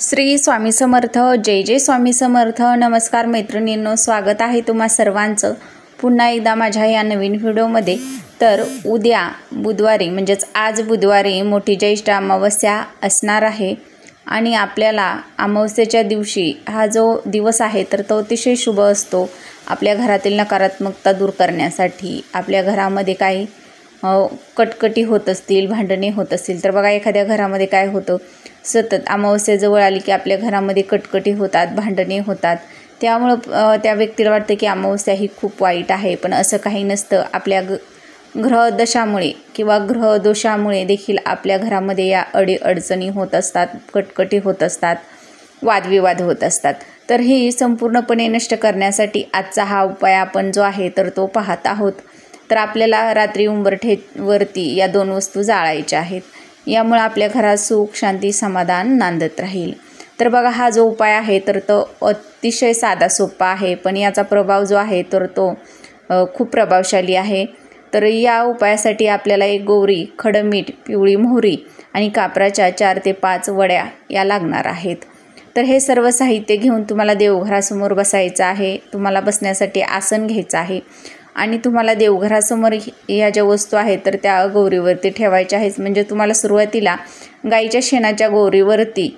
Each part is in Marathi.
श्री स्वामी समर्थ। जय जय स्वामी समर्थ। नमस्कार मैत्रिणींनो, स्वागत आहे तुम्हा सर्वांचं पुन्हा एकदा माझ्या या नवीन व्हिडिओमध्ये। तर उद्या बुधवारी म्हणजेच आज बुधवारी मोठी ज्येष्ठ अमावस्या असणार आहे आणि आपल्याला अमावस्येच्या दिवशी हा जो दिवस आहे तर तो अतिशय शुभ असतो आपल्या घरातील नकारात्मकता दूर करण्यासाठी। आपल्या घरामध्ये काही कटकटी होत असतील, भांडणे होत असतील तर बघा एखाद्या घरामध्ये काय होतं, सतत अमावस्या जवळ आली की आपल्या घरामध्ये कटकटी होतात, भांडणे होतात। त्यामुळं त्या व्यक्तीला वाटतं की अमावस्या ही खूप वाईट आहे, पण असं काही नसतं। आपल्या ग्रहदशामुळे किंवा ग्रहदोषामुळे देखील आपल्या घरामध्ये या अडीअडचणी होत असतात, कटकटी होत असतात, वादविवाद होत असतात। तर हे संपूर्णपणे नष्ट करण्यासाठी आजचा हा उपाय आपण जो आहे तर तो पाहत आहोत। तर आपल्याला रात्री उंबरठ्यावरती या 2 वस्तू जाळायच्या आहेत। यामुळे आपल्या घरात सुख, शांती, समाधान नांदत राहील। तर बघा हा जो उपाय आहे तर तो अतिशय साधा सोपा आहे, पण याचा प्रभाव जो आहे तर तो खूप प्रभावशाली आहे। तर या उपायासाठी आपल्याला एक गौरी, खडं मीठ, पिवळी मोहरी आणि कापराच्या 4 ते 5 वड्या या लागणार आहेत। तर हे सर्व साहित्य घेऊन तुम्हाला देवघरासमोर बसायचं आहे। तुम्हाला बसण्यासाठी आसन घ्यायचं आहे आणि तुम्हाला देवघरासमोर ह्या ज्या वस्तू आहेत तर त्या गौरीवरती ठेवायच्या आहेत। म्हणजे तुम्हाला सुरुवातीला गाईच्या शेणाच्या गौरीवरती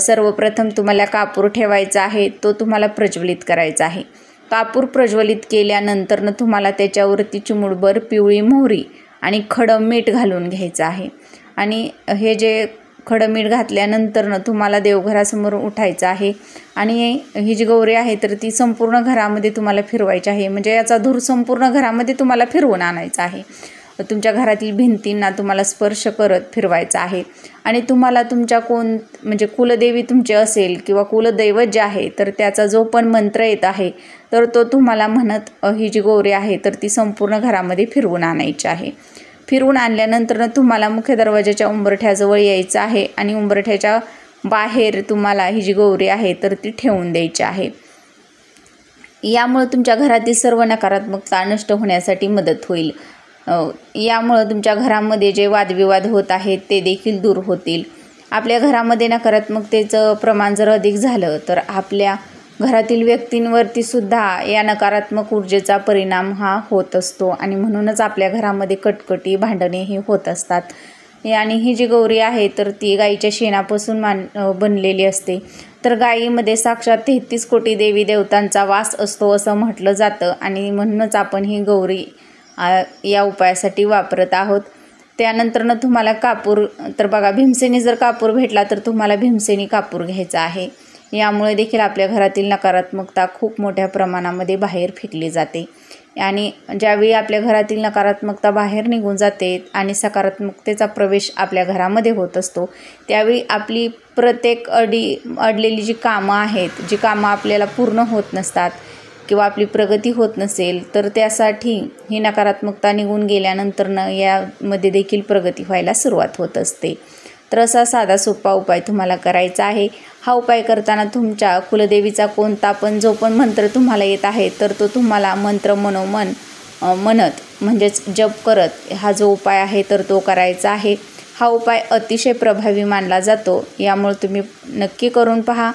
सर्वप्रथम तुम्हाला कापूर ठेवायचा आहे, तो तुम्हाला प्रज्वलित करायचा आहे। कापूर प्रज्वलित केल्यानंतर तुम्हाला त्याच्यावरती चिमूटभर पिवळी मोहरी आणि खडं मीठ घालून घ्यायचं आहे। आणि हे जे खडं मीठ घातल्यानंतर तुम्हाला देवघरासमोर उठायचं आहे आणि ही जी गौरी आहे तर ती संपूर्ण घरामध्ये तुम्हाला फिरवायची आहे। म्हणजे याचा धूर संपूर्ण घरामध्ये तुम्हाला फिरवून आणायचा आहे। तुमच्या घरातील भिंतींना तुम्हाला स्पर्श करत फिरवायचा आहे आणि तुम्हाला तुमच्या म्हणजे कुलदेवी तुमची असेल किंवा कुलदैवत जे आहे तर त्याचा जो पण मंत्र येत आहे तर तो तुम्हाला म्हणत ही जी गौरी आहे तर ती संपूर्ण घरामध्ये फिरवून आणायची आहे। फिरवून आणल्यानंतर तुम्हाला मुख्य दरवाजाच्या उंबरठ्याजवळ यायचं आहे आणि उंबरठ्याच्या बाहेर तुम्हाला ही जी गौरी आहे तर ती ठेवून द्यायची आहे। यामुळे तुमच्या घरातील सर्व नकारात्मकता नष्ट होण्यासाठी मदत होईल। यामुळे तुमच्या घरामध्ये जे वादविवाद होत आहेत ते देखील दूर होतील। आपल्या घरामध्ये नकारात्मकतेचं प्रमाण जर अधिक झालं तर आपल्या घरातील व्यक्तींवरती सुद्धा या नकारात्मक ऊर्जेचा परिणाम हा होत असतो आणि म्हणूनच आपल्या घरामध्ये कटकटी, भांडणे हे होत असतात। आणि ही जी गौरी आहे तर ती गाईच्या शेणापासून बनलेली असते। तर गाईमध्ये साक्षात 33 कोटी देवी देवतांचा वास असतो असं म्हटलं जातं आणि म्हणूनच आपण ही गौरी या उपायासाठी वापरत आहोत। त्यानंतर तुम्हाला कापूर, तर बघा भीमसेनी जर कापूर भेटला तर तुम्हाला भीमसेनी कापूर घ्यायचा आहे। यामुळे देखील आपल्या घरातील नकारात्मकता खूप मोठ्या प्रमाणामध्ये बाहेर फेकली जाते आणि ज्यावेळी आपल्या घरातील नकारात्मकता बाहेर निघून जाते आणि सकारात्मकतेचा प्रवेश आपल्या घरामध्ये होत असतो, त्यावेळी आपली प्रत्येक अडलेली जी कामं आहेत, जी कामं आपल्याला पूर्ण होत नसतात किंवा आपली प्रगती होत नसेल तर त्यासाठी ही नकारात्मकता निघून गेल्यानंतर यामध्ये देखील प्रगती व्हायला सुरुवात होत असते। तर असा साधा सोपा उपाय तुम्हाला करायचा आहे। हा उपाय करताना तुमच्या कुलदेवीचा कोणता पण जो पण मंत्र तुम्हाला येत आहे तर तो तुम्हाला मंत्र मनोमन म्हणत म्हणजेच जप करत हा जो उपाय आहे तर तो करायचा आहे। हा उपाय अतिशय प्रभावी मानला जातो, यामुळे तुम्ही नक्की करून पहा।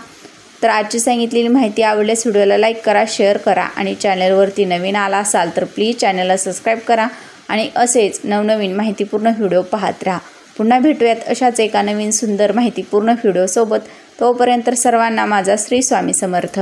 तर आजची सांगितलेली माहिती आवडल्यास व्हिडिओला लाईक करा, शेअर करा आणि चॅनलवरती नवीन आला असाल तर प्लीज चॅनलला सबस्क्राईब करा आणि असेच नवनवीन माहितीपूर्ण व्हिडिओ पाहत राहा। पुन्हा भेटूयात अशाच एका नवीन सुंदर माहितीपूर्ण व्हिडिओसोबत। तोपर्यंत सर्वांना माझा श्री स्वामी समर्थ।